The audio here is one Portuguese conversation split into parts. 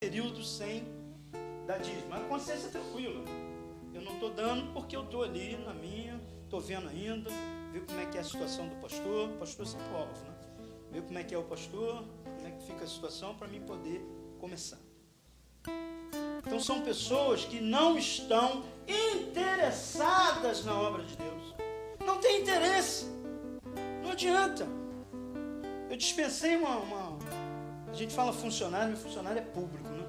período sem dar dízimo. A consciência é tranquila. Eu não estou dando porque eu estou ali na minha, estou vendo ainda, ver como é que é a situação do pastor. O pastor sempre é alvo, né? Ver como é que é o pastor, como é que fica a situação para mim poder começar. Então são pessoas que não estão interessadas na obra de Deus. Não tem interesse. Não adianta. Eu dispensei a gente fala funcionário, mas funcionário é público, né?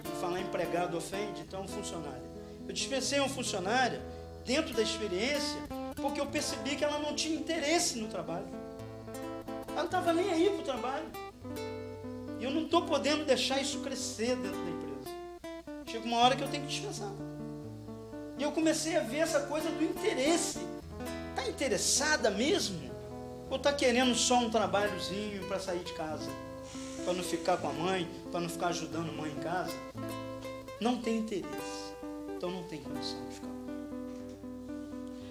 E falar empregado ofende, então funcionário. Eu dispensei uma funcionária dentro da experiência porque eu percebi que ela não tinha interesse no trabalho. Ela não estava nem aí para o trabalho. E eu não estou podendo deixar isso crescer dentro da empresa. Chega uma hora que eu tenho que dispensar. E eu comecei a ver essa coisa do interesse. Está interessada mesmo? Ou está querendo só um trabalhozinho para sair de casa? Para não ficar com a mãe, para não ficar ajudando a mãe em casa? Não tem interesse. Então não tem condição de ficar.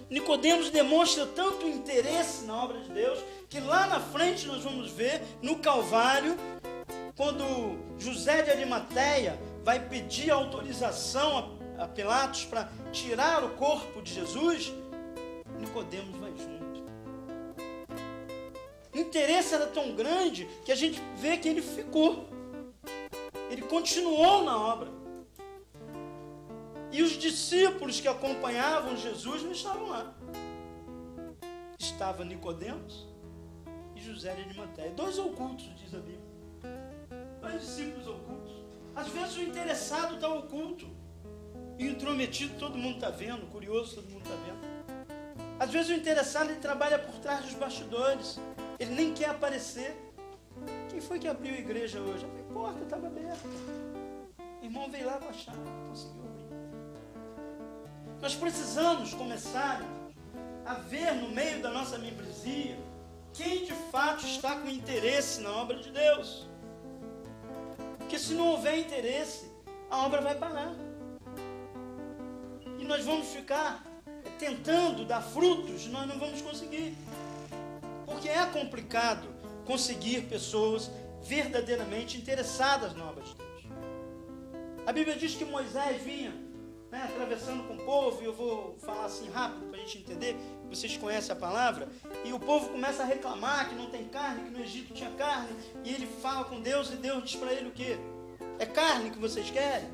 Nicodemos demonstra tanto interesse na obra de Deus, que lá na frente nós vamos ver, no Calvário, quando José de Arimateia vai pedir autorização a Pilatos para tirar o corpo de Jesus, Nicodemos vai junto. O interesse era tão grande que a gente vê que ele ficou. Ele continuou na obra. E os discípulos que acompanhavam Jesus não estavam lá. Estava Nicodemos e José de Arimateia. 2 ocultos, diz a Bíblia. 2 discípulos ocultos. Às vezes o interessado está oculto. E o intrometido todo mundo está vendo. O curioso todo mundo está vendo. Às vezes o interessado ele trabalha por trás dos bastidores. Ele nem quer aparecer. Quem foi que abriu a igreja hoje? A porta estava aberta. O irmão veio lá com a chave, conseguiu abrir. Nós precisamos começar a ver no meio da nossa membresia quem de fato está com interesse na obra de Deus. Porque se não houver interesse, a obra vai parar. E nós vamos ficar tentando dar frutos, nós não vamos conseguir. Porque é complicado conseguir pessoas verdadeiramente interessadas na obra de Deus. A Bíblia diz que Moisés vinha, né, atravessando com o povo, e eu vou falar assim rápido para a gente entender, vocês conhecem a palavra, e o povo começa a reclamar que não tem carne, que no Egito tinha carne, e ele fala com Deus, e Deus diz para ele o quê? É carne que vocês querem?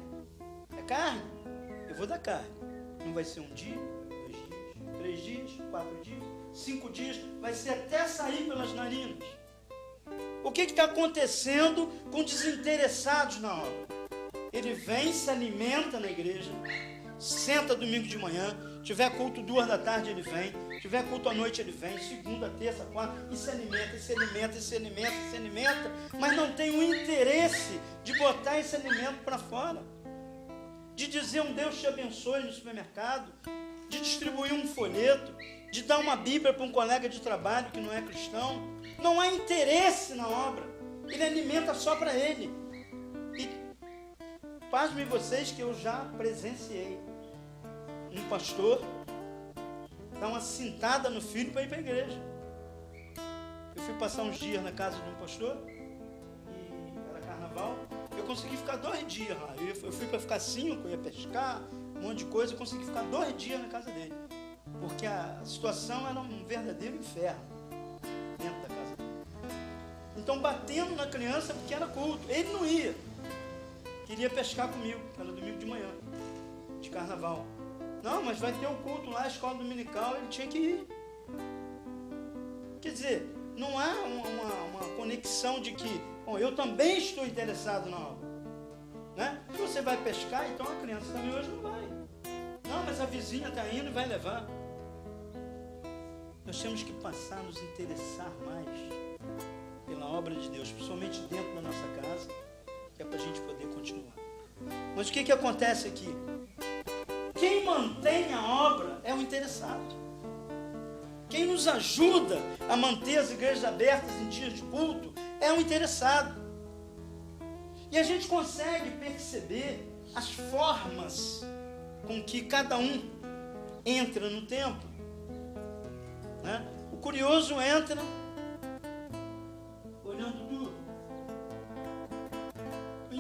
É carne? Eu vou dar carne. Não vai ser um dia, 2 dias, 3 dias, 4 dias, 5 dias, vai ser até sair pelas narinas. O que está acontecendo com desinteressados na obra? Ele vem, se alimenta na igreja, senta domingo de manhã, tiver culto 2 da tarde ele vem, tiver culto à noite ele vem, segunda, terça, quarta, e se alimenta, e se alimenta, e se alimenta, e se alimenta, mas não tem o interesse de botar esse alimento para fora, de dizer um Deus te abençoe no supermercado, de distribuir um folheto, de dar uma Bíblia para um colega de trabalho que não é cristão. Não há interesse na obra. Ele alimenta só para ele. E pasmem vocês que eu já presenciei um pastor dar uma cintada no filho para ir para a igreja. Eu fui passar uns dias na casa de um pastor, e era carnaval. Eu consegui ficar 2 dias lá. Eu fui para ficar 5, eu ia pescar, um monte de coisa. Eu consegui ficar 2 dias na casa dele. Porque a situação era um verdadeiro inferno dentro da casa dele. Então, batendo na criança porque era culto. Ele não ia. Queria pescar comigo, era domingo de manhã, de carnaval. Não, mas vai ter um culto lá, a escola dominical, ele tinha que ir. Quer dizer, não há uma conexão de que, bom, eu também estou interessado na obra. Né? Se você vai pescar, então a criança também hoje não vai. Não, mas a vizinha está indo e vai levar. Nós temos que passar a nos interessar mais pela obra de Deus, principalmente dentro da nossa casa, que é para a gente poder continuar. Mas o que acontece aqui? Quem mantém a obra é o interessado. Quem nos ajuda a manter as igrejas abertas em dias de culto é o interessado. E a gente consegue perceber as formas com que cada um entra no templo. Né? O curioso entra olhando tudo. O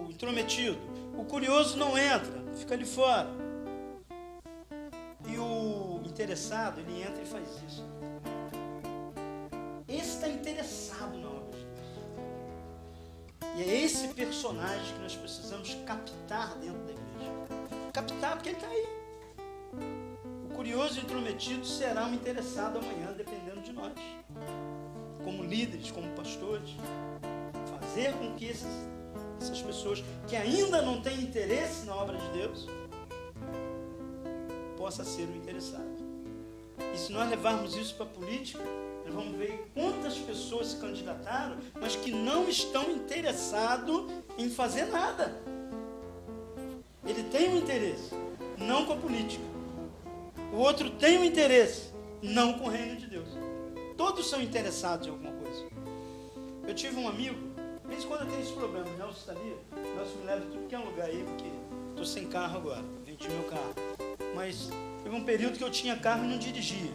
o intrometido. O curioso não entra, fica ali fora. E o interessado, ele entra e faz isso. Esse está interessado na obra de Deus. E é esse personagem que nós precisamos captar dentro da igreja. Captar porque ele está aí. O curioso e intrometido será um interessado amanhã, dependendo de nós. Como líderes, como pastores. Fazer com que essas pessoas que ainda não têm interesse na obra de Deus possa ser o interessado. E se nós levarmos isso para a política, nós vamos ver quantas pessoas se candidataram, mas que não estão interessados em fazer nada. Ele tem um interesse, não com a política. O outro tem um interesse, não com o reino de Deus. Todos são interessados em alguma coisa. Eu tive um amigo, de vez em quando eu tenho esse problema, Nelson está ali, Nelson me leva em tudo que é um lugar aí, porque estou sem carro agora, vendi meu carro. Mas teve um período que eu tinha carro e não dirigia.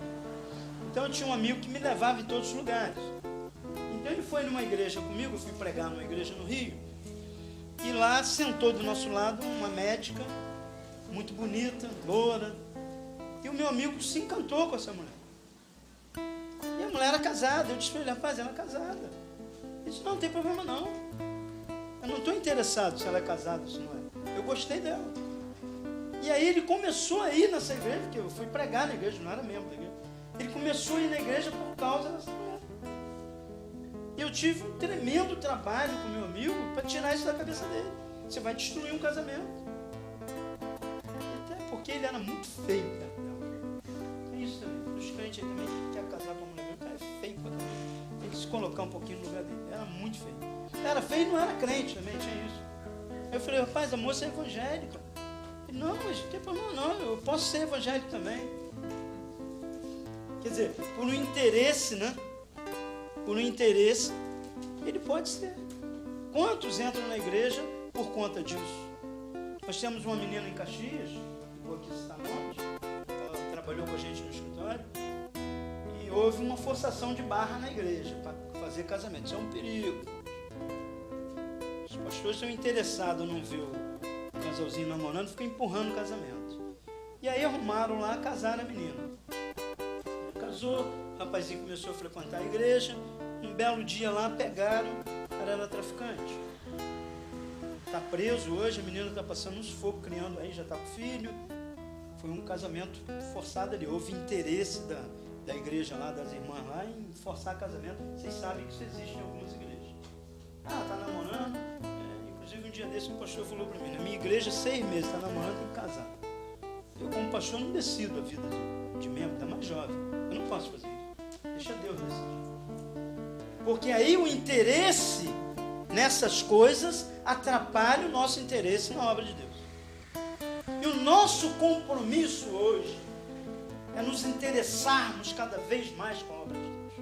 Então eu tinha um amigo que me levava em todos os lugares. Então ele foi numa igreja comigo, eu fui pregar numa igreja no Rio, e lá sentou do nosso lado uma médica, muito bonita, loura, e o meu amigo se encantou com essa mulher. E a mulher era casada. Eu disse para ele: rapaz, ela é casada. Ele disse: não tem problema não. Eu não estou interessado se ela é casada ou se não é. Eu gostei dela. E aí ele começou a ir nessa igreja, porque eu fui pregar na igreja, não era membro da igreja. Ele começou a ir na igreja por causa dessa mulher. E eu tive um tremendo trabalho com meu amigo para tirar isso da cabeça dele. Você vai destruir um casamento. Até porque ele era muito feio perto dela. É isso também. Os crentes também que quer casar com a mulher, o cara é feio pra caramba. Tem que se colocar um pouquinho no lugar dele. Era muito feio. Era feio e não era crente também, tinha isso. Eu falei: rapaz, a moça é evangélica. Ele: não, mas não tem problema não, eu posso ser evangélico também. Quer dizer, por um interesse, né? Por um interesse, ele pode ser. Quantos entram na igreja por conta disso? Nós temos uma menina em Caxias, que vou aqui citar nomes, ela trabalhou com a gente no escritório, e houve uma forçação de barra na igreja para fazer casamento. Isso é um perigo. Os pastores estão interessados em não ver o casalzinho namorando, ficam empurrando o casamento. E aí arrumaram lá, casaram a menina. Casou, o rapazinho começou a frequentar a igreja. Um belo dia lá, pegaram, ela era traficante. Está preso hoje, a menina está passando uns fogos, criando aí, já está com filho. Foi um casamento forçado ali. Houve interesse da igreja lá, das irmãs lá, em forçar casamento. Vocês sabem que isso existe em algumas igrejas. Ah, está namorando. Inclusive um dia desse um pastor falou para mim: na minha igreja, 6 meses, está namorando, tem que casar. Eu como pastor não decido a vida de membro, está mais jovem. Eu não posso fazer isso. Deixa Deus decidir. Porque aí o interesse nessas coisas atrapalha o nosso interesse na obra de Deus. E o nosso compromisso hoje é nos interessarmos cada vez mais com a obra de Deus.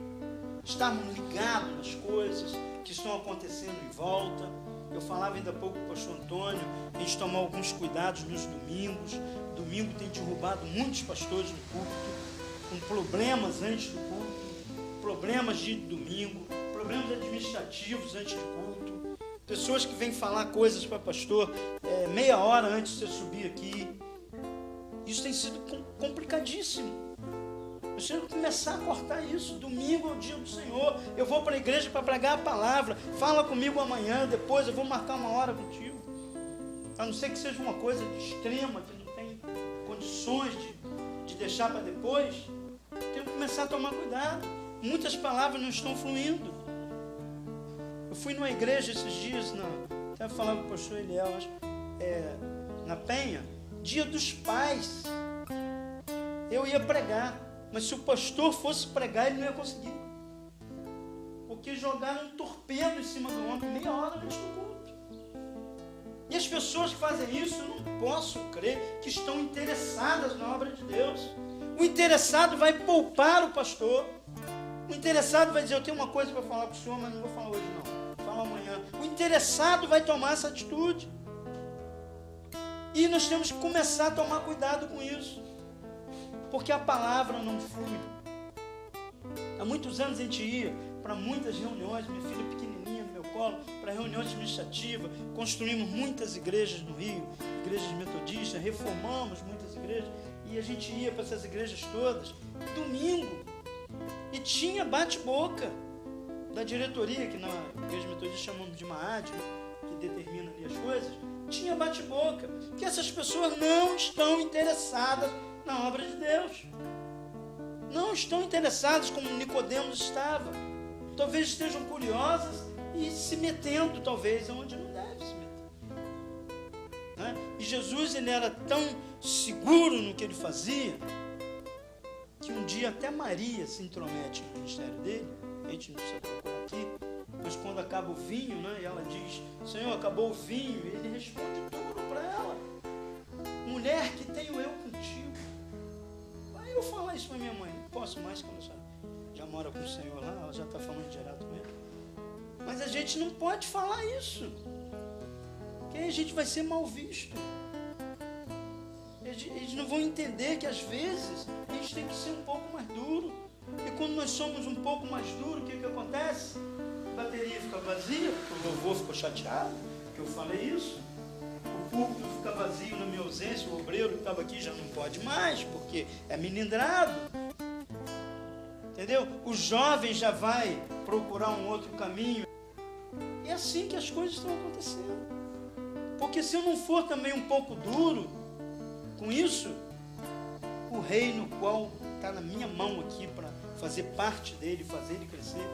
Estarmos ligados nas coisas que estão acontecendo em volta. Eu falava ainda há pouco com o pastor Antônio, a gente tomar alguns cuidados nos domingos. Domingo tem derrubado muitos pastores no púlpito, com problemas antes do culto, problemas de domingo, problemas administrativos antes do culto, pessoas que vêm falar coisas para pastor meia hora antes de você subir aqui. Isso tem sido complicadíssimo. Eu tenho que começar a cortar isso. Domingo é o dia do Senhor. Eu vou para a igreja para pregar a palavra. Fala comigo amanhã, depois eu vou marcar uma hora contigo. A não ser que seja uma coisa extrema, que não tem condições de deixar para depois. Tenho que começar a tomar cuidado. Muitas palavras não estão fluindo. Eu fui numa igreja esses dias, até falava com o pastor Eliel, na Penha, Dia dos Pais. Eu ia pregar, mas se o pastor fosse pregar, ele não ia conseguir. Porque jogaram um torpedo em cima do homem meia hora antes do culto. E as pessoas que fazem isso, eu não posso crer que estão interessadas na obra de Deus. O interessado vai poupar o pastor. O interessado vai dizer: eu tenho uma coisa para falar para o senhor, mas não vou falar hoje não. Falo amanhã. O interessado vai tomar essa atitude. E nós temos que começar a tomar cuidado com isso. Porque a palavra não flui. Há muitos anos a gente ia para muitas reuniões, minha filha pequenininha no meu protocolo, para reunião administrativa, construímos muitas igrejas no Rio, igrejas metodistas, reformamos muitas igrejas, e a gente ia para essas igrejas todas, domingo, e tinha bate-boca da diretoria, que na igreja metodista chamamos de MAAD, que determina ali as coisas, tinha bate-boca, que essas pessoas não estão interessadas na obra de Deus. Não estão interessadas como Nicodemos estava. Talvez estejam curiosas e se metendo, talvez, onde não deve se meter. Né? E Jesus, ele era tão seguro no que ele fazia, que um dia até Maria se intromete no ministério dele. A gente não precisa procurar aqui, mas quando acaba o vinho, né, e ela diz, Senhor, acabou o vinho, e ele responde tudo para ela. Mulher, que tenho eu contigo? Aí eu falar isso para minha mãe, não posso mais, quando já mora com o Senhor lá, ela já está falando direto com ele. Mas a gente não pode falar isso, porque aí a gente vai ser mal visto. Eles não vão entender que às vezes a gente tem que ser um pouco mais duro. E quando nós somos um pouco mais duros, o que acontece? A bateria fica vazia, porque o louvor ficou chateado, que eu falei isso. O púlpito fica vazio na minha ausência, o obreiro que estava aqui já não pode mais, porque é melindrado. Entendeu? O jovem já vai procurar um outro caminho. É assim que as coisas estão acontecendo. Porque se eu não for também um pouco duro com isso, o reino qual está na minha mão aqui para fazer parte dele, fazer ele crescer,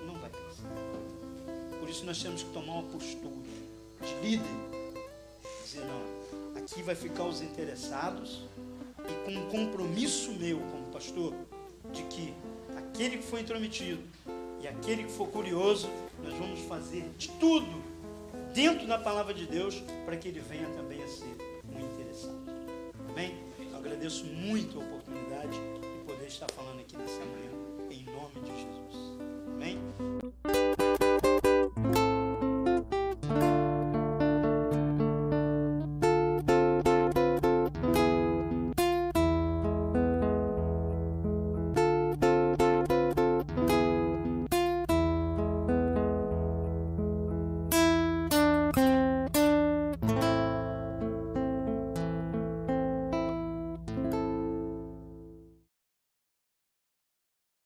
não vai crescer. Por isso nós temos que tomar uma postura de líder, dizer, não, aqui vai ficar os interessados, e com um compromisso meu como pastor, de que aquele que foi intrometido e aquele que for curioso, nós vamos fazer de tudo dentro da palavra de Deus para que ele venha também a ser um interessado. Amém? Eu agradeço muito a oportunidade de poder estar falando aqui nessa manhã, em nome de Jesus.